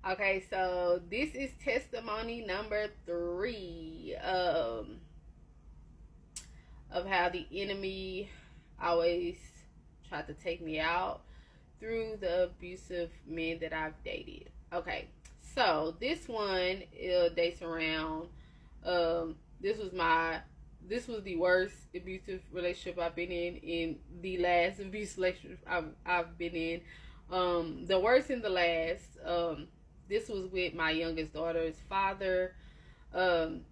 Okay, so this is testimony number 3 of how the enemy always tried to take me out through the abusive men that I've dated. Okay, so this one dates around. This was the worst abusive relationship I've been in the last abusive relationship I've been in. The worst in the last. This was with my youngest daughter's father. Um,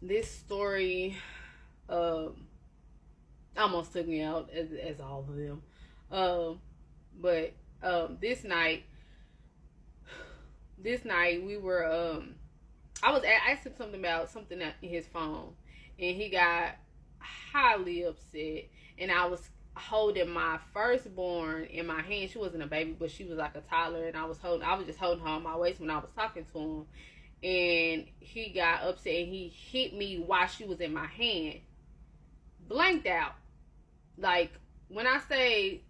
this story almost took me out as all of them. But this night we were I was asking something about something in his phone, and he got highly upset, and I was holding my firstborn in my hand. She wasn't a baby, but she was like a toddler, and I was just holding her on my waist when I was talking to him, and he got upset and he hit me while she was in my hand. Blanked out. Like, when I say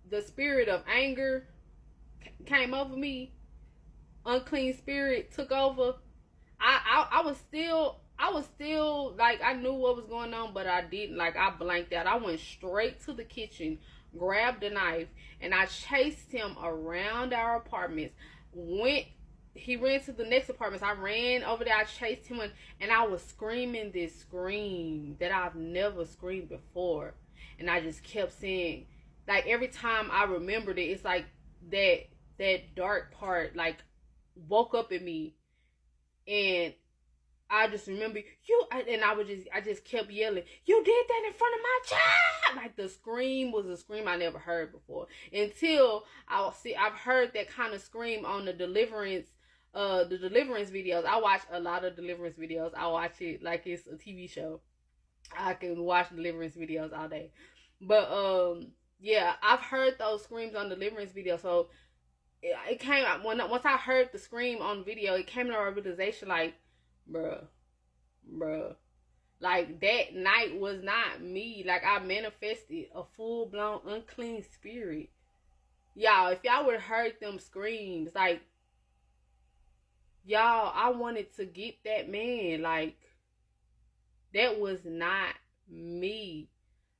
the spirit of anger came over me, unclean spirit took over. I was still like, I knew what was going on, but I didn't. Like, I blanked out. I went straight to the kitchen, grabbed a knife, and I chased him around our apartments. He ran to the next apartments. I ran over there. I chased him, and I was screaming this scream that I've never screamed before. And I just kept saying, like, every time I remembered it, it's like that dark part, like, woke up in me. And I just remember I just kept yelling, "You did that in front of my child!" Like, the scream was a scream I never heard before. Until I've heard that kind of scream on the deliverance videos. I watch a lot of deliverance videos. I watch it like it's a TV show. I can watch deliverance videos all day. But yeah, I've heard those screams on deliverance videos. So it came out once I heard the scream on video, it came to a realization, like, bruh, like, that night was not me. Like, I manifested a full blown unclean spirit. Y'all, if y'all would have heard them screams, like, y'all, I wanted to get that man. Like, that was not me.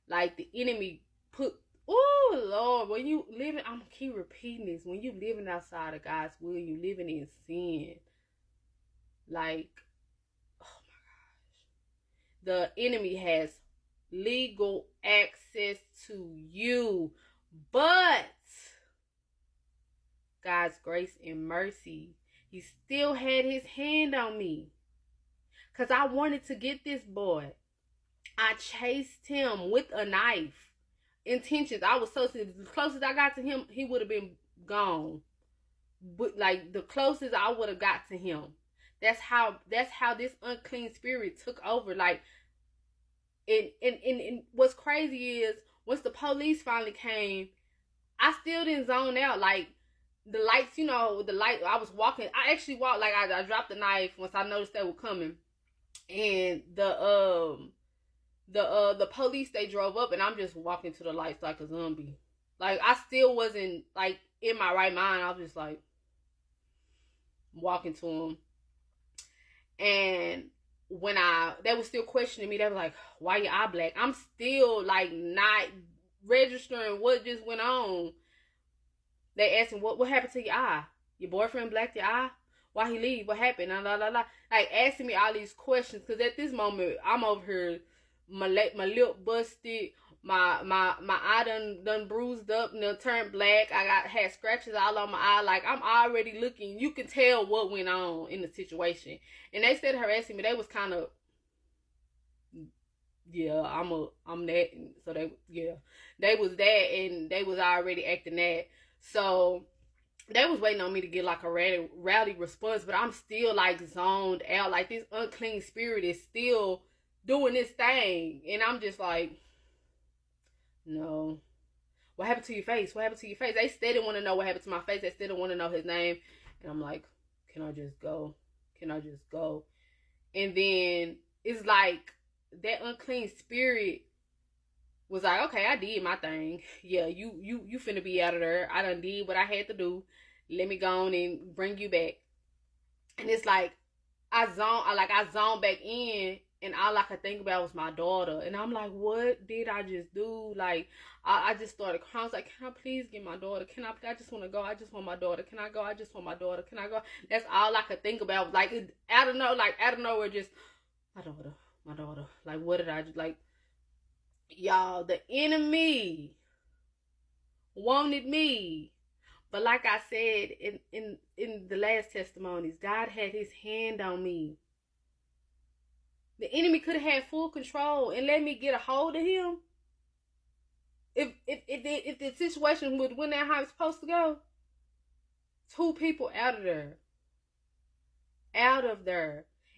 Like, the enemy put, oh Lord, when you living, I'm gonna keep repeating this, when you living outside of God's will, you living in sin. Like, oh my gosh, the enemy has legal access to you, but God's grace and mercy, he still had his hand on me, because I wanted to get this boy. I chased him with a knife. Intentions. I was so serious. The closest I got to him, he would have been gone. But, like, the closest I would have got to him. That's how this unclean spirit took over. Like, and what's crazy is, once the police finally came, I still didn't zone out. Like, the lights, I was walking. I actually walked, like, I dropped the knife once I noticed they were coming. And the police, they drove up, and I'm just walking to the lights like a zombie. Like, I still wasn't, like, in my right mind. I was just, like, walking to them. And when they were still questioning me, they were like, "Why your eye black?" I'm still, like, not registering what just went on. They asked me, what happened to your eye? Your boyfriend blacked your eye? Why he leave? What happened? Like, asking me all these questions, because at this moment, I'm over here, my lip busted, my eye done bruised up and done turned black. I had scratches all on my eye. Like, I'm already looking. You can tell what went on in the situation. And they started harassing me. They was kind of, yeah, I'm that. And so they was that, and they was already acting that. So they was waiting on me to get, like, a rowdy response, but I'm still, like, zoned out. Like, this unclean spirit is still doing this thing, and I'm just like, no. What happened to your face? What happened to your face? They still didn't want to know what happened to my face. They still didn't want to know his name. And I'm like, can I just go? Can I just go? And then it's like, that unclean spirit was like, okay, I did my thing. Yeah, you finna be out of there. I done did what I had to do. Let me go on and bring you back. And it's like I zoned back in, and all I could think about was my daughter. And I'm like, what did I just do? Like, I just started crying. I was like, can I please get my daughter? I just want to go. I just want my daughter. Can I go? I just want my daughter. Can I go? That's all I could think about. Like, out of nowhere, just, my daughter. Like, what did I do? Like, y'all, the enemy wanted me. But like I said in the last testimonies, God had his hand on me. The enemy could have had full control and let me get a hold of him. If the situation would went how it's supposed to go. 2 people out of there.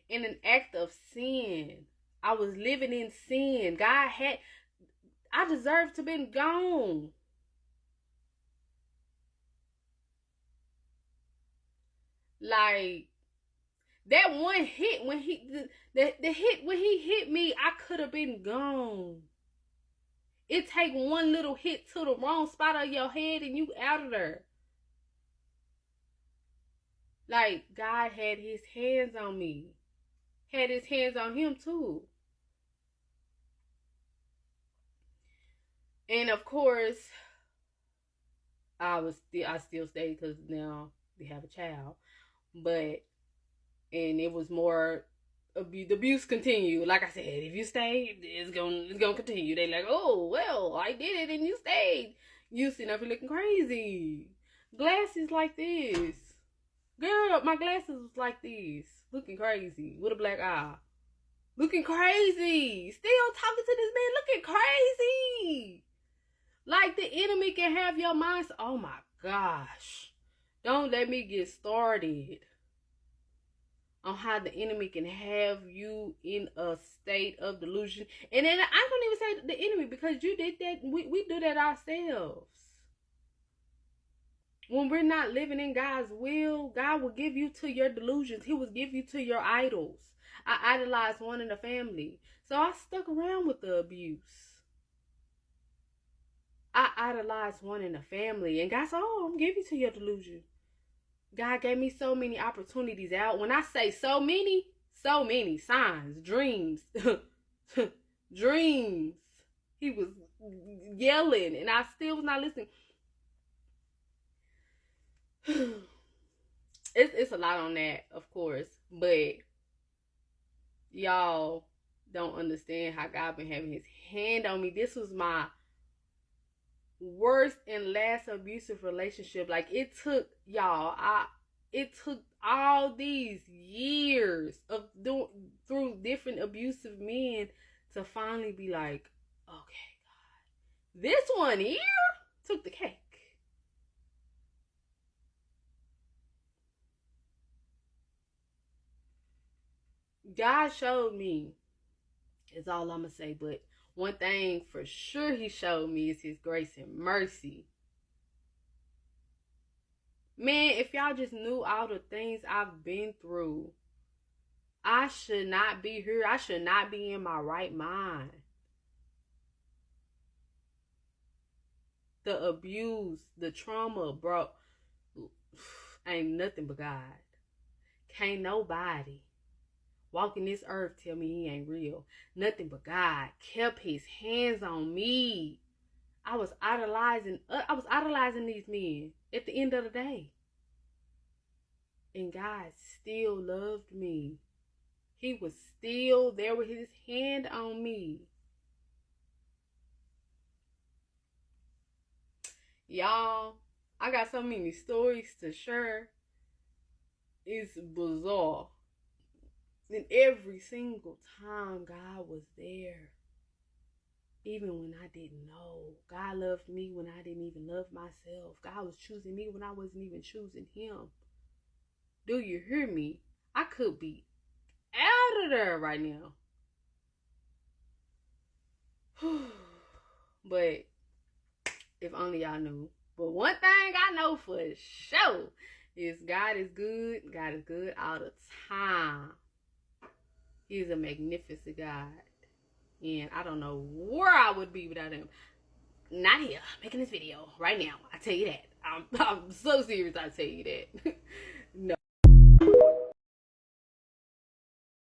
In an act of sin. I was living in sin. I deserved to been gone. Like, that one hit when the hit when he hit me, I could have been gone. It take one little hit to the wrong spot of your head and you out of there. Like, God had his hands on me. Had his hands on him too. And of course, I still stayed because now we have a child. And it was more the abuse continued. Like I said, if you stay, it's gonna continue. They like, oh well, I did it and you stayed. You sitting up here looking crazy. Glasses like this, girl. My glasses was like this, looking crazy with a black eye, looking crazy. Still talking to this man, looking crazy. Like the enemy can have your mind. Oh my gosh. Don't let me get started on how the enemy can have you in a state of delusion. And then I don't even say the enemy, because you did that. We do that ourselves. When we're not living in God's will, God will give you to your delusions. He will give you to your idols. I idolized one in the family. So I stuck around with the abuse. I idolized one in the family. And God said, oh, I'm giving you to your delusion. God gave me so many opportunities out. When I say so many signs, dreams, dreams. He was yelling and I still was not listening. It's a lot on that, of course, but y'all don't understand how God been having his hand on me. This was my worst and last abusive relationship. Like, it took all these years of through different abusive men to finally be like, okay, God, this one here took the cake. God showed me, is all I'm gonna say, but one thing for sure he showed me is his grace and mercy. Man, if y'all just knew all the things I've been through, I should not be here. I should not be in my right mind. The abuse, the trauma, bro, ain't nothing but God. Can't nobody walking this earth tell me he ain't real. Nothing but God kept his hands on me. I was idolizing these men at the end of the day. And God still loved me. He was still there with his hand on me. Y'all, I got so many stories to share. It's bizarre. And every single time God was there. Even when I didn't know. God loved me when I didn't even love myself. God was choosing me when I wasn't even choosing him. Do you hear me? I could be out of there right now. But if only y'all knew. But one thing I know for sure is God is good. God is good all the time. He's a magnificent God. And I don't know where I would be without him. Not here, making this video right now. I tell you that. I'm so serious. I tell you that.